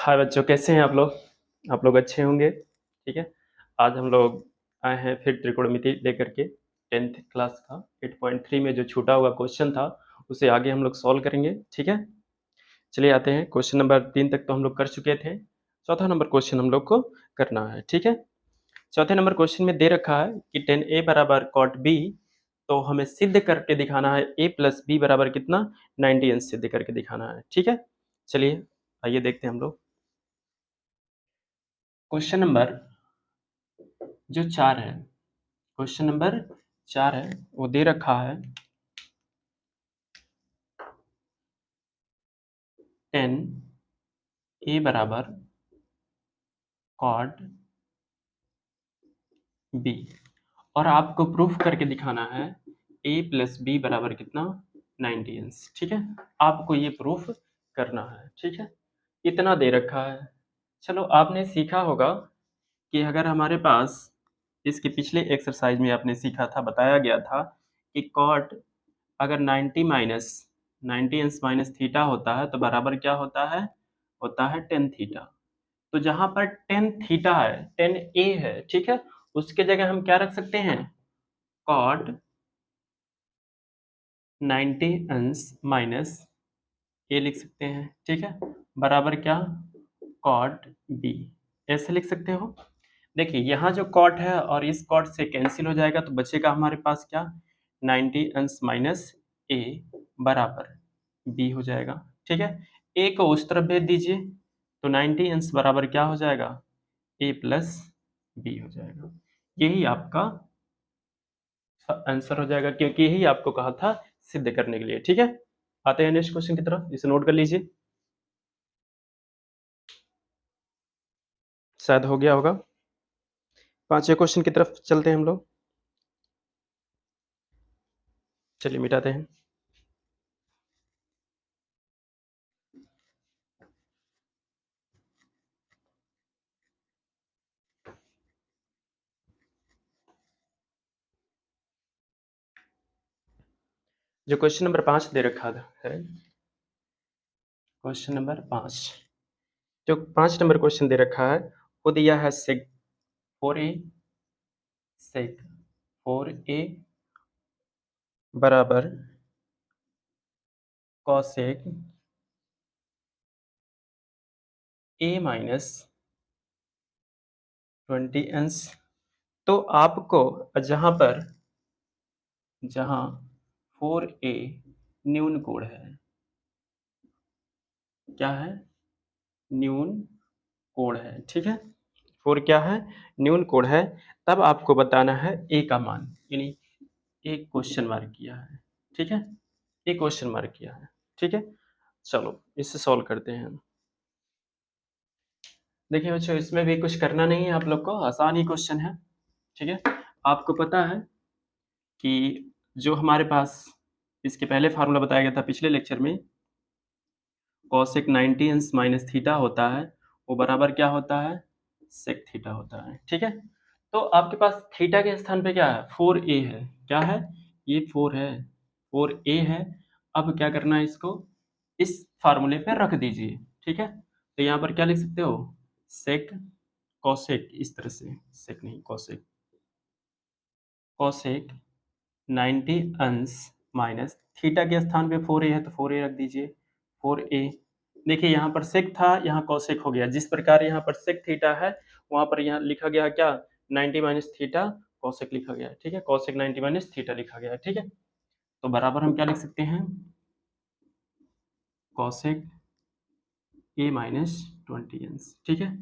हाय बच्चों, कैसे हैं आप लोग? आप लोग अच्छे होंगे, ठीक है। आज हम लोग आए हैं फिर त्रिकोणमिति लेकर के। 10th क्लास का 8.3 में जो छूटा हुआ क्वेश्चन था उसे आगे हम लोग सॉल्व करेंगे, ठीक है। चलिए आते हैं, क्वेश्चन नंबर 3 तक तो हम लोग कर चुके थे। चौथा नंबर क्वेश्चन हम लोग को करना है, ठीक है। चौथे नंबर क्वेश्चन में दे रखा है कि tan a बराबर cot b, तो हमें सिद्ध करके दिखाना है a प्लस बी बराबर कितना, 90 अंश सिद्ध करके दिखाना है, ठीक है। चलिए आइए देखते हैं हम लोग क्वेश्चन नंबर जो 4 है। क्वेश्चन नंबर 4 है, वो दे रखा है tan a बराबर cot b, और आपको प्रूफ करके दिखाना है a प्लस बी बराबर कितना, 90 अंश, ठीक है। आपको ये प्रूफ करना है, ठीक है। इतना दे रखा है। चलो, आपने सीखा होगा कि अगर हमारे पास इसके पिछले एक्सरसाइज में आपने सीखा था, बताया गया था कि कॉट अगर 90 अंश माइनस थीटा होता है तो बराबर क्या होता है टेन थीटा। तो जहां पर टेन थीटा है, टेन ए है, ठीक है, उसके जगह हम क्या रख सकते हैं, कॉट 90 अंश माइनस ए लिख सकते हैं, ठीक है, बराबर क्या, कॉट बी, ऐसे लिख सकते हो। देखिए यहाँ जो कॉट है और इस कॉट से कैंसिल हो जाएगा तो बचेगा हमारे पास क्या, 90 अंश माइनस ए बराबर बी हो जाएगा, ठीक है। ए को उस तरफ भेज दीजिए तो 90 अंश बराबर क्या हो जाएगा, ए प्लस बी हो जाएगा। यही आपका आंसर हो जाएगा, क्योंकि यही आपको कहा था सिद्ध करने के लिए, ठीक है। आते हैं नेक्स्ट क्वेश्चन की तरफ, इसे नोट कर लीजिए, शायद हो गया होगा। पांचवें क्वेश्चन की तरफ चलते हैं हम लोग। चलिए मिटाते हैं। जो क्वेश्चन नंबर 5 दे रखा है, क्वेश्चन नंबर 5, जो 5 नंबर क्वेश्चन दे रखा है वो दिया है सेक 4a बराबर कॉसेक a माइनस 20 अंश। तो आपको जहां 4a न्यून कोण है, क्या है, न्यून कोण है, ठीक है। 4 क्या है, न्यून कोण है। तब आपको बताना है a का मान, यानी एक क्वेश्चन मार्क किया है, ठीक है, एक क्वेश्चन मार्क किया है, ठीक है। चलो इसे सॉल्व करते हैं हम। देखिए बच्चों, इसमें भी कुछ करना नहीं है आप लोग को, आसान ही क्वेश्चन है, ठीक है। आपको पता है कि जो हमारे पास इसके पहले फार्मूला बताया गया था पिछले लेक्चर में, कॉसेक 90 अंश माइनस थीटा होता है, वो बराबर क्या होता है, सेक थीटा होता है, ठीक है। तो आपके पास थीटा के स्थान पे क्या है, 4a है, क्या है, ये 4 है, 4a है। अब क्या करना है, इसको इस फार्मूले पे रख दीजिए, ठीक है। तो यहाँ पर क्या लिख सकते हो, सेक कॉसेक, इस तरह से, सेक नहीं कॉसेक, कॉसेक 90 अंश माइनस थीटा के स्थान पे 4a है तो 4a रख दीजिए, 4a। देखिए यहाँ पर सेक था, यहाँ कॉसेक हो गया, जिस प्रकार यहाँ पर सेक थीटा है वहां पर यहाँ लिखा गया क्या, 90 माइनस थीटा कॉसेक लिखा गया है, ठीक है, कॉसेक 90 माइनस थीटा लिखा गया है, ठीक है। तो बराबर हम क्या लिख सकते हैं, कॉसेक a माइनस 20 अंश, ठीक है।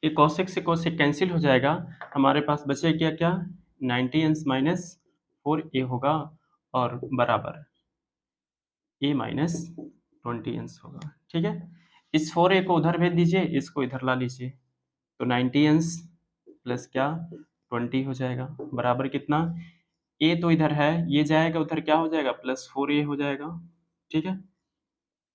ये कॉसेक से कॉसेक कैंसिल हो जाएगा, हमारे पास बचे क्या, 90 अंश माइनस 4a होगा, और बराबर a माइनस 20 अंश होगा, ठीक है। इस 4a को उधर भेज दीजिए, इसको इधर ला लीजिए, तो 90 अंश प्लस क्या, 20 हो जाएगा, बराबर कितना, a तो इधर है, ये जाएगा उधर, क्या हो जाएगा, प्लस 4a हो जाएगा, ठीक है।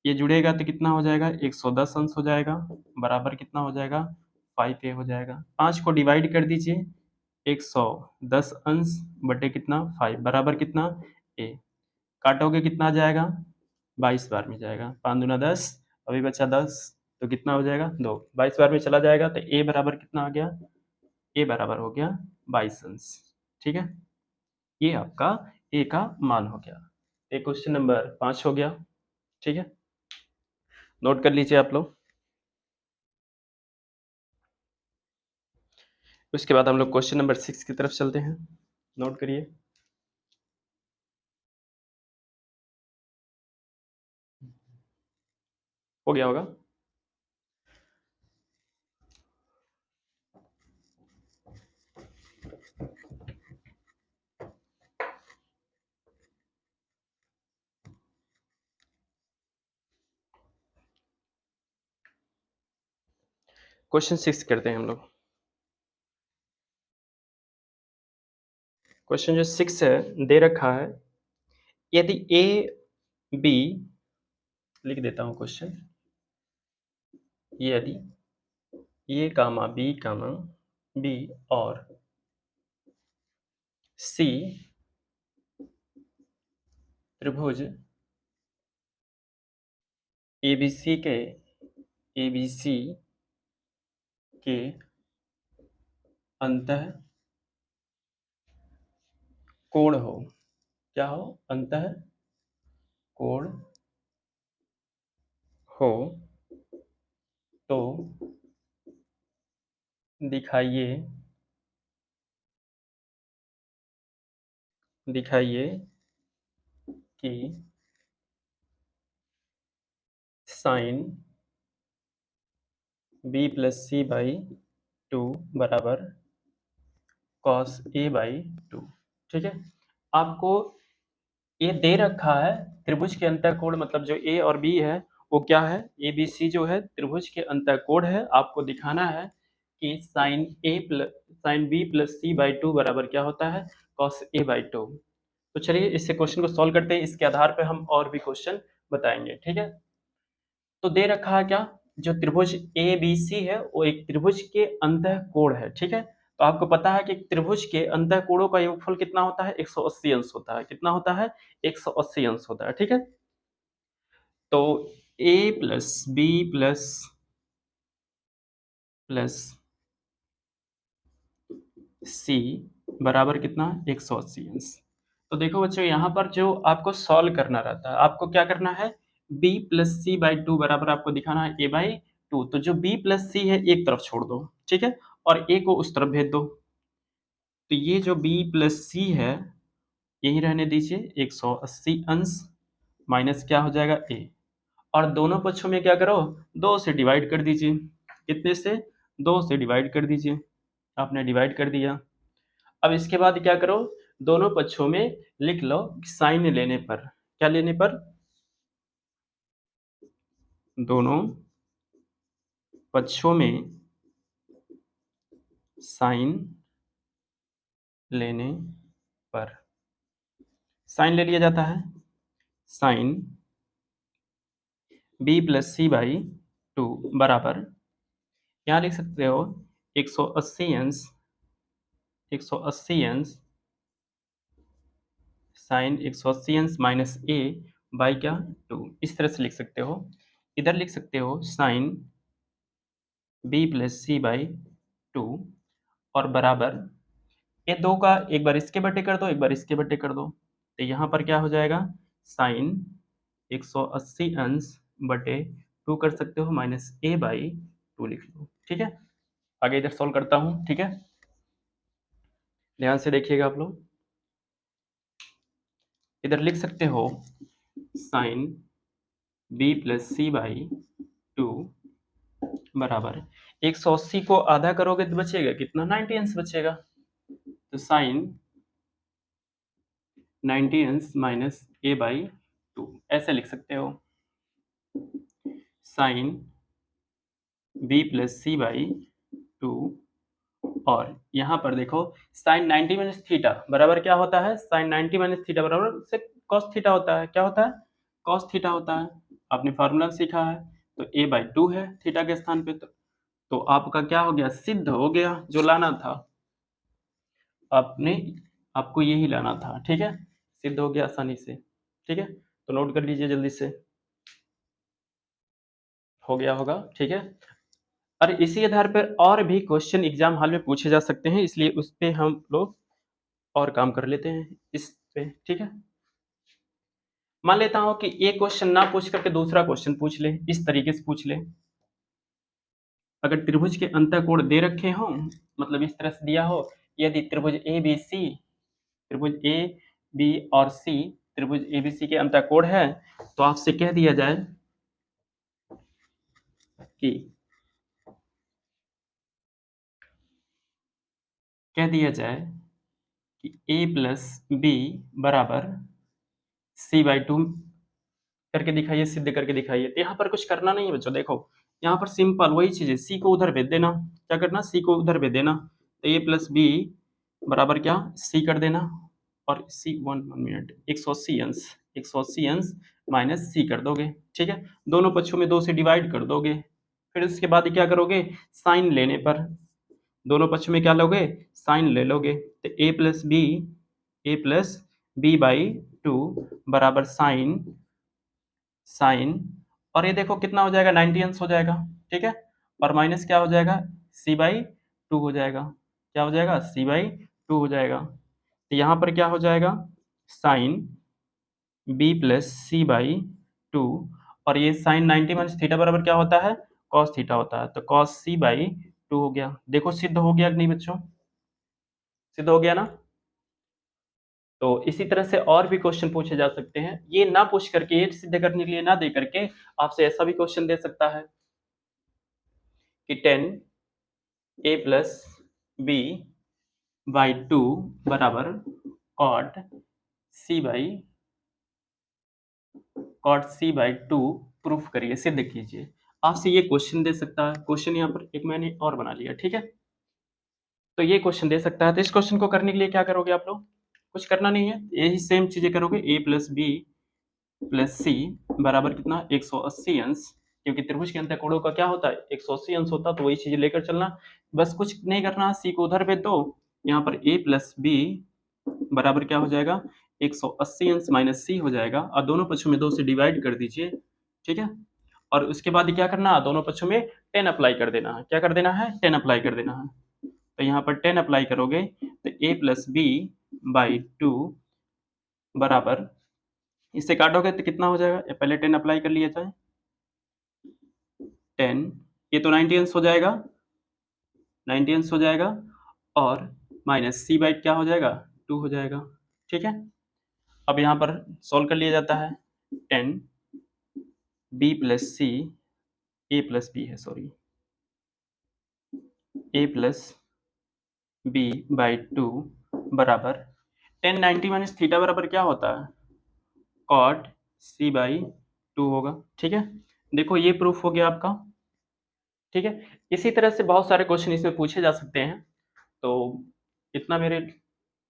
ये जुड़ेगा तो कितना हो जाएगा, 110 अंश हो जाएगा, बराबर कितना हो जाएगा, 5a हो जाएगा। 5 को डिवाइड कर दीजिए, 110 अंश बटे कितना, 5, बराबर कितना, a, काटोगे कितना आ जाएगा, 22 बार में जाएगा, 5 दूना 10, अभी बचा 10, तो कितना हो जाएगा 2, 22 बार में चला जाएगा तो ए बराबर कितना आ गया, ए बराबर हो गया 22 अंश। ठीक है, ये आपका ए का मान हो गया। ये क्वेश्चन नंबर 5 हो गया। ठीक है, नोट कर लीजिए आप लोग। उसके बाद हम लोग क्वेश्चन नंबर 6 की तरफ चलते हैं, नोट करिए। हो गया होगा। क्वेश्चन 6 करते हैं हम लोग। क्वेश्चन जो 6 है दे रखा है, यदि ए बी, लिख देता हूं क्वेश्चन, यदि ए कामा बी और सी त्रिभुज एबीसी के अंतः कोण हो, क्या हो, अंतः कोण हो, तो दिखाइए कि sine B plus C by 2 बराबर कॉस ए बाई 2। ठीक है, आपको ये दे रखा है त्रिभुज के अंतःकोण, मतलब जो ए और बी है वो क्या है, ए बी सी जो है त्रिभुज के अंतःकोण है। आपको दिखाना है कि sine B plus C by 2 बराबर क्या होता है, कॉस ए बाई 2। तो चलिए इससे क्वेश्चन को सॉल्व करते हैं, इसके आधार पे हम और भी क्वेश्चन बताएंगे। ठीक है, तो दे रखा है क्या, जो त्रिभुज ए बी सी है वो एक त्रिभुज के अंतःकोण है। ठीक है, तो आपको पता है कि त्रिभुज के अंतःकोणों का योगफल कितना होता है, 180 अंश होता है। कितना होता है, 180 अंश होता है। ठीक है, तो ए प्लस बी प्लस सी बराबर कितना, 180 अंश। तो देखो बच्चों, यहाँ पर जो आपको सॉल्व करना रहता है, आपको क्या करना है, b प्लस सी बाई 2 बराबर आपको दिखाना है a बाई 2। तो जो b प्लस सी है एक तरफ छोड़ दो, ठीक है, और a को उस तरफ भेज दो। तो ये जो b प्लस सी है यही रहने दीजिए, 180 अंश माइनस क्या हो जाएगा a, और दोनों पक्षों में क्या करो, 2 से डिवाइड कर दीजिए। कितने से, 2 से डिवाइड कर दीजिए। आपने डिवाइड कर दिया। अब इसके बाद क्या करो, दोनों पक्षों में लिख लो साइन लेने पर, क्या लेने पर, दोनों पक्षों में साइन लेने पर, साइन ले लिया जाता है, sine b plus C by 2 बराबर, यहाँ लिख सकते हो 180 अंश, 180 अंश साइन 180 अंश माइनस a बाई क्या 2, इस तरह से लिख सकते हो। इधर लिख सकते हो sine b plus C by 2 और बराबर, ये दो का एक बार इसके बटे कर दो, एक बार इसके बटे कर दो। तो यहाँ पर क्या हो जाएगा, साइन 180 अंश बटे 2 कर सकते हो, माइनस a बाई 2 लिख लो। ठीक है, आगे इधर सॉल्व करता हूँ। ठीक है, ध्यान से देखिएगा आप लोग। इधर लिख सकते हो sine b plus C by 2 बराबर 180 को आधा करोगे तो बचेगा कितना, 90 अंश बचेगा। तो साइन 90 अंश माइनस a बाई 2 ऐसे लिख सकते हो, sine b plus C by 2, और यहाँ पर देखो साइन 90 माइनस थीटा बराबर क्या होता है, साइन 90 माइनस थीटा बराबर से कॉस थीटा होता है। क्या होता है, कॉस थीटा होता है। आपने फार्मूला सीखा है। तो a बाई 2 है थीटा के स्थान पे, तो आपका क्या हो गया, सिद्ध हो गया। जो लाना था आपको यही लाना था। ठीक है, सिद्ध हो गया आसानी से। ठीक है, तो नोट कर लीजिए जल्दी से। हो गया होगा, ठीक है। और इसी आधार पर और भी क्वेश्चन एग्जाम हॉल में पूछे जा सकते हैं, इसलिए उस पे हम लोग और काम कर लेते हैं इस पे, ठीक है। मान लेता हूं कि एक क्वेश्चन ना पूछ करके दूसरा क्वेश्चन पूछ ले, इस तरीके से पूछ ले। अगर त्रिभुज के अंतःकोण दे रखे हों, मतलब इस तरह से दिया हो, यदि त्रिभुज ए बी सी, त्रिभुज ए बी और सी, त्रिभुज ए बी सी के अंतःकोण है, तो आपसे कह दिया जाए कि ए प्लस बी बराबर सी बाई टू करके दिखाइए, सिद्ध करके दिखाइए। तो यहाँ पर कुछ करना नहीं है बच्चों, देखो यहाँ पर सिंपल वही चीज है, सी को उधर भेज देना। क्या करना, सी को उधर भेज देना, तो ए प्लस बी बराबर क्या, सी कर देना। और सी 1 मिनट 180 अंश, 180 अंश माइनस सी कर दोगे, ठीक है। दोनों पक्षों में 2 से डिवाइड कर दोगे। फिर उसके बाद क्या करोगे, साइन लेने पर दोनों पक्षों में क्या लोगे, साइन ले लोगे। तो ए प्लस बी बाई टू बराबर साइन साइन, और ये देखो कितना हो जाएगा, 90 अंश हो जाएगा, ठीक है। और माइनस क्या हो जाएगा, सी बाई टू हो जाएगा। क्या हो जाएगा, सी बाई टू हो जाएगा। तो यहाँ पर क्या हो जाएगा, sine B plus C by two, और ये साइन 90 माइनस थीटा बराबर क्या होता है, कॉस थीटा होता है। तो कॉस सी बाई टू हो गया। देखो सिद्ध हो गया कि नहीं बच्चों, सिद्ध हो गया ना। तो इसी तरह से और भी क्वेश्चन पूछे जा सकते हैं, ये ना पूछ करके, ये सिद्ध करने के लिए ना दे करके आपसे ऐसा भी क्वेश्चन दे सकता है कि 10 a plus B by two बराबर cot C by two proof करिए, सिद्ध कीजिए। आपसे ये क्वेश्चन दे सकता है। क्वेश्चन यहाँ पर एक मैंने और बना लिया, ठीक है। तो ये क्वेश्चन दे सकता है, तो इस क्वेश्चन को करने के लिए क्या करोगे आप लोग, कुछ करना नहीं है, यही सेम चीजें करोगे। ए प्लस बी प्लस सी बराबर कितना, 180 अंश, क्योंकि त्रिभुज के अंतःकोणों का क्या होता है, 180 अंश होता है, तो वही चीज लेकर चलना। बस कुछ नहीं करना, सी को उधर भेज दो। यहाँ पर ए प्लस बी बराबर क्या हो जाएगा, 180 अंश माइनस सी हो जाएगा, और दोनों पक्षों में 2 से डिवाइड कर दीजिए, ठीक है। और उसके बाद क्या करना, दोनों पक्षों में 10 अप्लाई कर देना है। क्या कर देना है, 10 अप्लाई कर देना है। तो यहाँ पर 10 अप्लाई करोगे तो ए प्लस बी बाई टू बराबर, इससे काटोगे तो कितना हो जाएगा, पहले 10 अप्लाई कर लिया जाए, 10, ये तो 90 अंश हो जाएगा, 90 अंश हो जाएगा, और माइनस सी बाई क्या हो जाएगा, 2 हो जाएगा, ठीक है। अब यहाँ पर सॉल्व कर लिया जाता है, 10 B plus C, A plus B है sorry, A plus B by two बराबर 10 90 माइनस थीटा बराबर क्या होता है, कॉट सी बाई टू होगा, ठीक है। देखो ये प्रूफ हो गया आपका, ठीक है। इसी तरह से बहुत सारे क्वेश्चन इसमें पूछे जा सकते हैं। तो इतना मेरे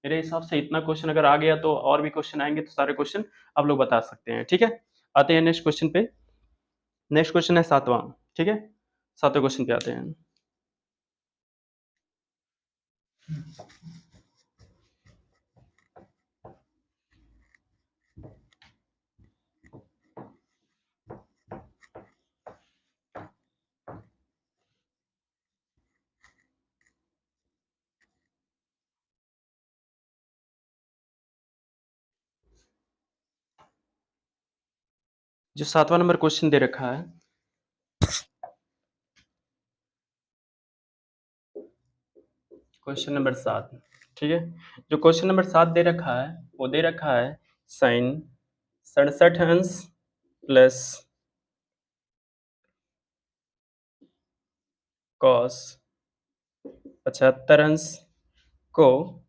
हिसाब से इतना क्वेश्चन अगर आ गया, तो और भी क्वेश्चन आएंगे, तो सारे क्वेश्चन आप लोग बता सकते हैं, ठीक है। आते हैं नेक्स्ट क्वेश्चन पे। नेक्स्ट क्वेश्चन है 7वां, ठीक है। 7वें क्वेश्चन पे आते हैं। जो 7वां नंबर क्वेश्चन दे रखा है, क्वेश्चन नंबर 7, ठीक है। जो क्वेश्चन नंबर 7 दे रखा है, वो दे रखा है साइन 67 अंश प्लस कॉस 75 अंश को,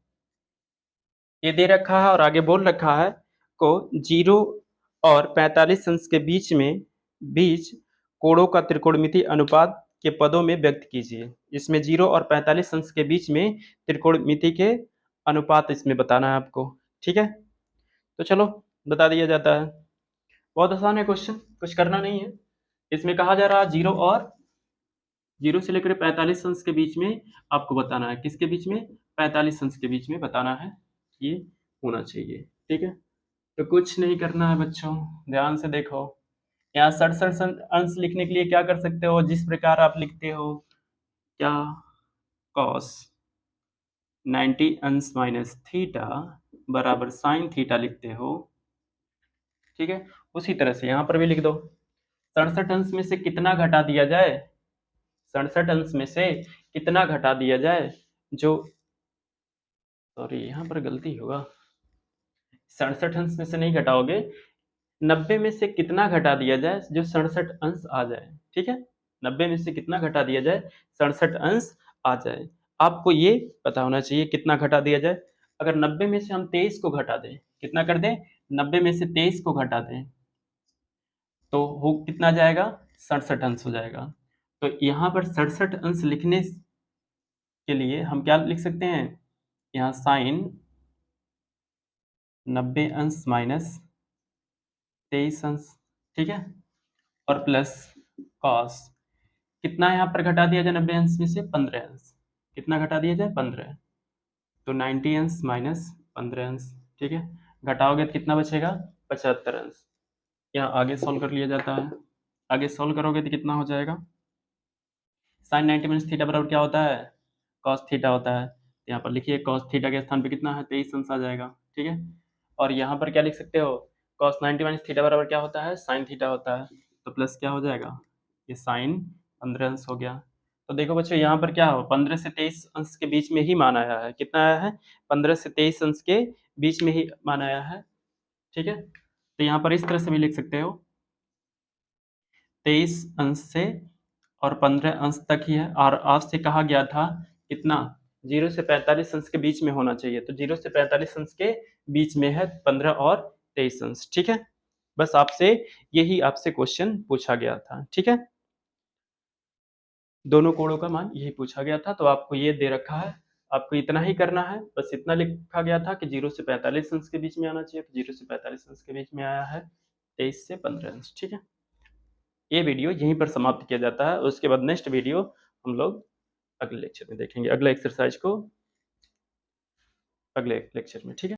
ये दे रखा है और आगे बोल रखा है को 0 और 45 अंश के बीच कोणों का त्रिकोणमिति अनुपात के पदों में व्यक्त कीजिए। इसमें 0 और 45 अंश के बीच में त्रिकोणमिति के अनुपात इसमें बताना है आपको, ठीक है। तो चलो बता दिया जाता है, बहुत आसान है क्वेश्चन, कुछ करना नहीं है। इसमें कहा जा रहा है 0 से लेकर 45 अंश के बीच में आपको बताना है, किसके बीच में, 45 अंश के बीच में बताना है, ये होना चाहिए, ठीक है। तो कुछ नहीं करना है बच्चों, ध्यान से देखो। यहाँ 67 अंश लिखने के लिए क्या कर सकते हो, जिस प्रकार आप लिखते हो क्या, cos 90 अंश माइनस थीटा बराबर साइन थीटा लिखते हो, ठीक है। उसी तरह से यहाँ पर भी लिख दो, 67 अंश में से कितना घटा दिया जाए, 67 अंश में से कितना घटा दिया जाए, जो सॉरी यहाँ पर गलती होगा, 67 अंश में से नहीं घटाओगे, 90 में से कितना घटा दिया जाए जो 67 अंश आ जाए, ठीक है। 90 में से कितना घटा दिया जाए, 67 अंश आ जाए। आपको ये पता होना चाहिए कितना घटा दिया जाए। अगर 90 में से हम 23 को घटा दें, कितना कर दें, 90 में से 23 को घटा दें, तो हो कितना जाएगा, 67 अंश हो जाएगा। तो यहाँ पर 67 अंश लिखने के लिए हम क्या लिख सकते हैं, यहाँ साइन 90 अंश माइनस 23 अंश, ठीक है, और प्लस कॉस, कितना यहाँ पर घटा दिया जाए 90 अंश में से, 15 अंश, कितना घटा दिया जाए, 15, तो 90 अंश माइनस 15 अंश, ठीक है। घटाओगे तो कितना बचेगा, 75 अंश। यहाँ आगे सॉल्व कर लिया जाता है, आगे सॉल्व करोगे तो कितना हो जाएगा, साइन 90 माइनस थीटा बराबर क्या होता है, कॉस थीटा होता है। यहाँ पर लिखिए कॉस थीटा के स्थान पे कितना है, 23 अंश आ जाएगा, ठीक है। और यहाँ पर क्या लिख सकते हो, कॉस 90 माइनस थीटा बराबर क्या होता है, साइन थीटा होता है, तो प्लस क्या हो जाएगा, ये साइन 15 अंश हो गया। तो देखो बच्चों यहाँ पर क्या हो, 15 से 23 अंश के बीच में ही मान आया है, कितना आया है, 15 से 23 अंश के बीच में ही मान आया है, ठीक है। तो यहाँ पर इस तरह से भी लिख सकते हो, 23 अंश से और 15 अंश तक ही है, और आपसे कहा गया था कितना, 0 से 45 अंश के बीच में होना चाहिए, तो 0 से 45 अंश के बीच में है 15 और 23 अंश, ठीक है। बस आपसे यही आपसे क्वेश्चन पूछा गया था, ठीक है। दोनों कोणों का मान यही पूछा गया था, तो आपको ये दे रखा है, आपको इतना ही करना है, बस इतना लिखा गया था कि 0 से 45 अंश के बीच में आना चाहिए, तो 0 से 45 अंश के बीच में आया है 23 से 15 अंश, ठीक है। ये वीडियो यहीं पर समाप्त किया जाता है, उसके बाद नेक्स्ट वीडियो हम लोग अगले लेक्चर में देखेंगे, अगले एक्सरसाइज को अगले लेक्चर में, ठीक है।